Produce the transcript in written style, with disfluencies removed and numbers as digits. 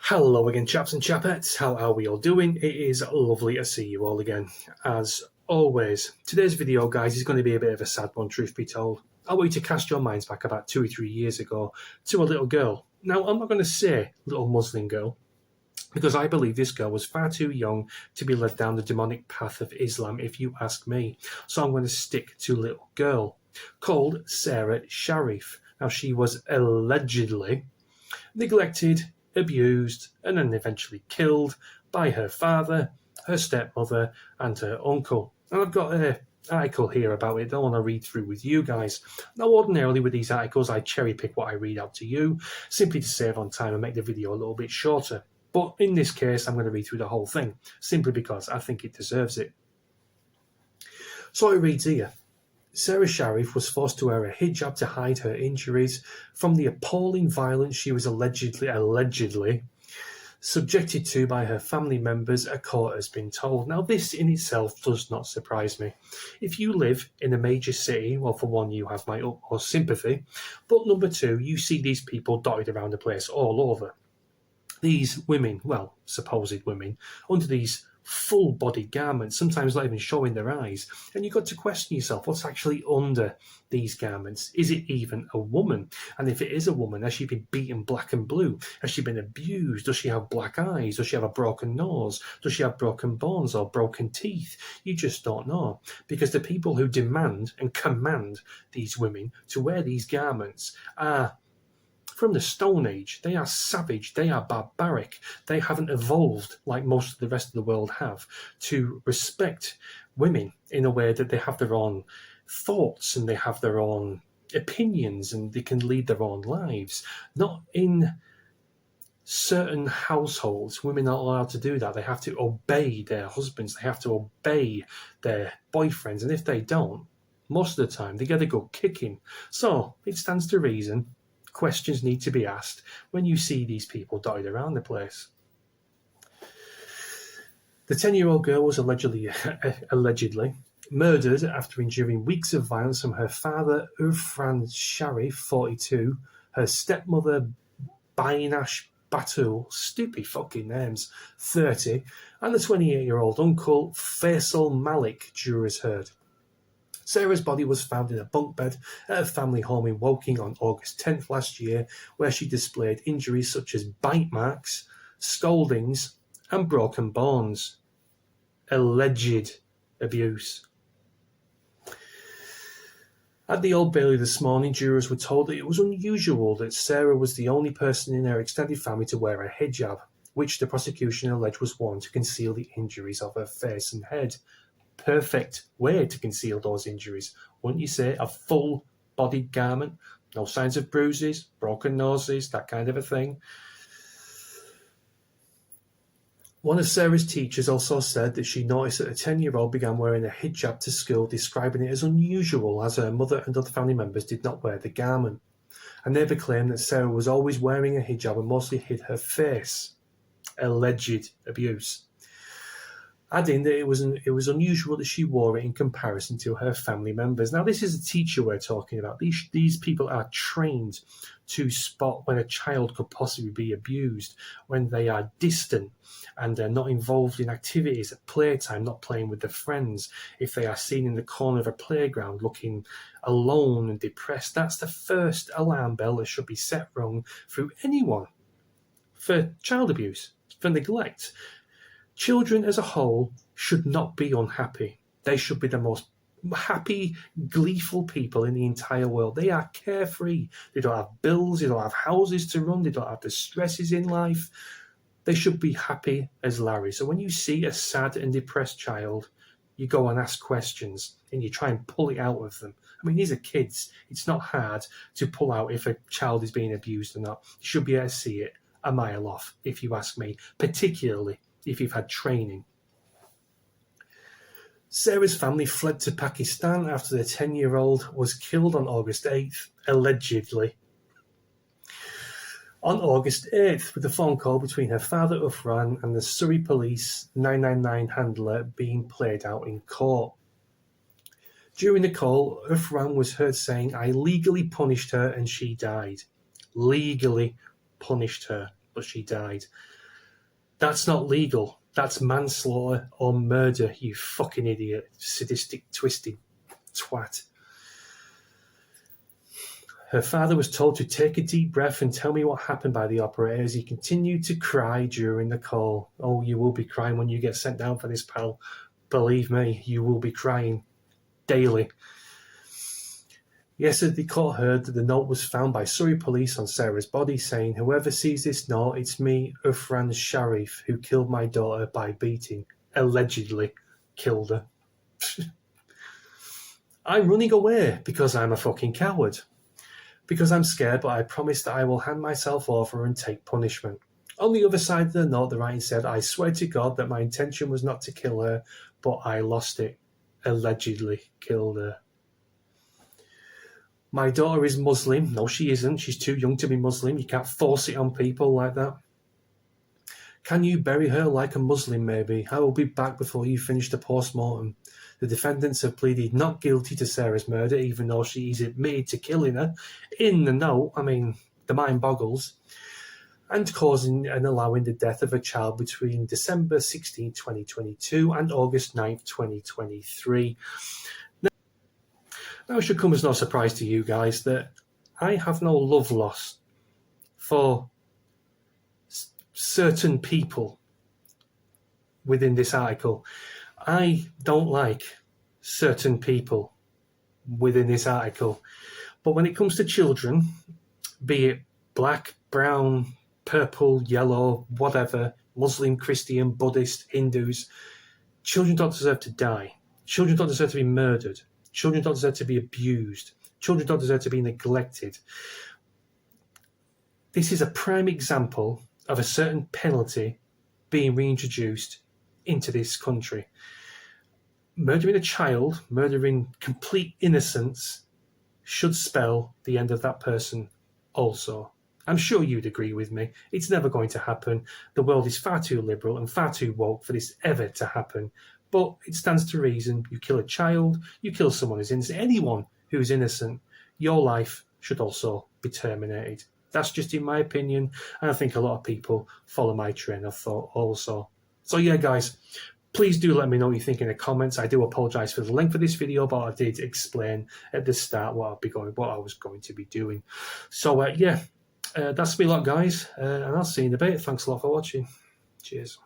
Hello again, chaps and chapettes. How are we all doing? It is lovely to see you all again. As always, today's video, guys, is going to be a bit of a sad one, truth be told. I want you to cast your minds back about 2 or 3 years ago to a little girl. Now, I'm not going to say little Muslim girl, because I believe this girl was far too young to be led down the demonic path of Islam, if you ask me. So I'm going to stick to little girl, called Sarah Sharif. Now, she was allegedly neglected, abused, and then eventually killed by her father, her stepmother, and her uncle. And I've got an article here about it that I want to read through with you guys. Now, ordinarily with these articles, I cherry pick what I read out to you, simply to save on time and make the video a little bit shorter. But in this case, I'm going to read through the whole thing, simply because I think it deserves it. So it reads here. Sarah Sharif was forced to wear a hijab to hide her injuries from the appalling violence she was allegedly subjected to by her family members, a court has been told. Now, this in itself does not surprise me. If you live in a major city, well, for one, you have my utmost sympathy, but number two, you see these people dotted around the place all over. These women, well, supposed women, under these full-bodied garments, sometimes not even showing their eyes. And you've got to question yourself, what's actually under these garments? Is it even a woman? And if it is a woman, has she been beaten black and blue? Has she been abused? Does she have black eyes? Does she have a broken nose? Does she have broken bones or broken teeth? You just don't know. Because the people who demand and command these women to wear these garments are from the Stone Age. They are savage, they are barbaric, they haven't evolved like most of the rest of the world have to respect women in a way that they have their own thoughts and they have their own opinions and they can lead their own lives. Not in certain households, women are allowed to do that. They have to obey their husbands, they have to obey their boyfriends, and if they don't, most of the time they get a good kicking. So it stands to reason questions need to be asked when you see these people dotted around the place. The 10-year-old girl was allegedly murdered after enduring weeks of violence from her father, Ufran Sharif, 42, her stepmother, Bainash Batul, stupid fucking names, 30, and the 28-year-old uncle, Faisal Malik, jurors heard. Sarah's body was found in a bunk bed at a family home in Woking on August 10th last year, where she displayed injuries such as bite marks, scoldings, and broken bones. Alleged abuse. At the Old Bailey this morning, jurors were told that it was unusual that Sarah was the only person in her extended family to wear a hijab, which the prosecution alleged was worn to conceal the injuries of her face and head. Perfect way to conceal those injuries, wouldn't you say? A full-bodied garment, no signs of bruises, broken noses, that kind of a thing. One of Sarah's teachers also said that she noticed that a 10-year-old began wearing a hijab to school, describing it as unusual as her mother and other family members did not wear the garment. And they claimed that Sarah was always wearing a hijab and mostly hid her face. Alleged abuse. Adding that it was unusual that she wore it in comparison to her family members. Now, this is a teacher we're talking about. These people are trained to spot when a child could possibly be abused, when they are distant and they're not involved in activities at playtime, not playing with their friends. If they are seen in the corner of a playground looking alone and depressed, that's the first alarm bell that should be set rung through anyone for child abuse, for neglect. Children as a whole should not be unhappy. They should be the most happy, gleeful people in the entire world. They are carefree. They don't have bills. They don't have houses to run. They don't have the stresses in life. They should be happy as Larry. So when you see a sad and depressed child, you go and ask questions and you try and pull it out of them. I mean, these are kids. It's not hard to pull out if a child is being abused or not. You should be able to see it a mile off, if you ask me, particularly if you've had training. Sarah's family fled to Pakistan after the 10-year-old was killed on August 8th, allegedly. On August 8th, with a phone call between her father Ufran and the Surrey Police 999 handler being played out in court. During the call, Ufran was heard saying, "I legally punished her and she died." Legally punished her. but she died. That's not legal. That's manslaughter or murder, you fucking idiot, sadistic, twisted twat. Her father was told to take a deep breath and tell me what happened by the operator as he continued to cry during the call. Oh, you will be crying when you get sent down for this, pal. Believe me, you will be crying daily. Yesterday, the court heard that the note was found by Surrey police on Sarah's body, saying, "Whoever sees this note, it's me, Ufran Sharif, who killed my daughter by beating, allegedly killed her." I'm running away because I'm a fucking coward. Because I'm scared, but I promise that I will hand myself over and take punishment. On the other side of the note, the writing said, "I swear to God that my intention was not to kill her, but I lost it. Allegedly killed her. My daughter is Muslim." No, she isn't. She's too young to be Muslim. You can't force it on people like that. "Can you bury her like a Muslim, maybe? I will be back before you finish the post-mortem." The defendants have pleaded not guilty to Sarah's murder, even though she is admitted to killing her. In the note, I mean, the mind boggles. And causing and allowing the death of a child between December 16, 2022 and August 9, 2023. Now, it should come as no surprise to you guys that I have no love lost for certain people within this article. I don't like certain people within this article. But when it comes to children, be it black, brown, purple, yellow, whatever, Muslim, Christian, Buddhist, Hindus, children don't deserve to die. Children don't deserve to be murdered. Children don't deserve to be abused. Children don't deserve to be neglected. This is a prime example of a certain penalty being reintroduced into this country. Murdering a child, murdering complete innocence, should spell the end of that person also. I'm sure you'd agree with me. It's never going to happen. The world is far too liberal and far too woke for this ever to happen. But it stands to reason. You kill a child, you kill someone who's innocent, anyone who's innocent, your life should also be terminated. That's just in my opinion, and I think a lot of people follow my train of thought also. So yeah, guys, please do let me know what you think in the comments. I do apologise for the length of this video, but I did explain at the start what I was going to be doing. So yeah, that's me a lot, guys, and I'll see you in a bit. Thanks a lot for watching. Cheers.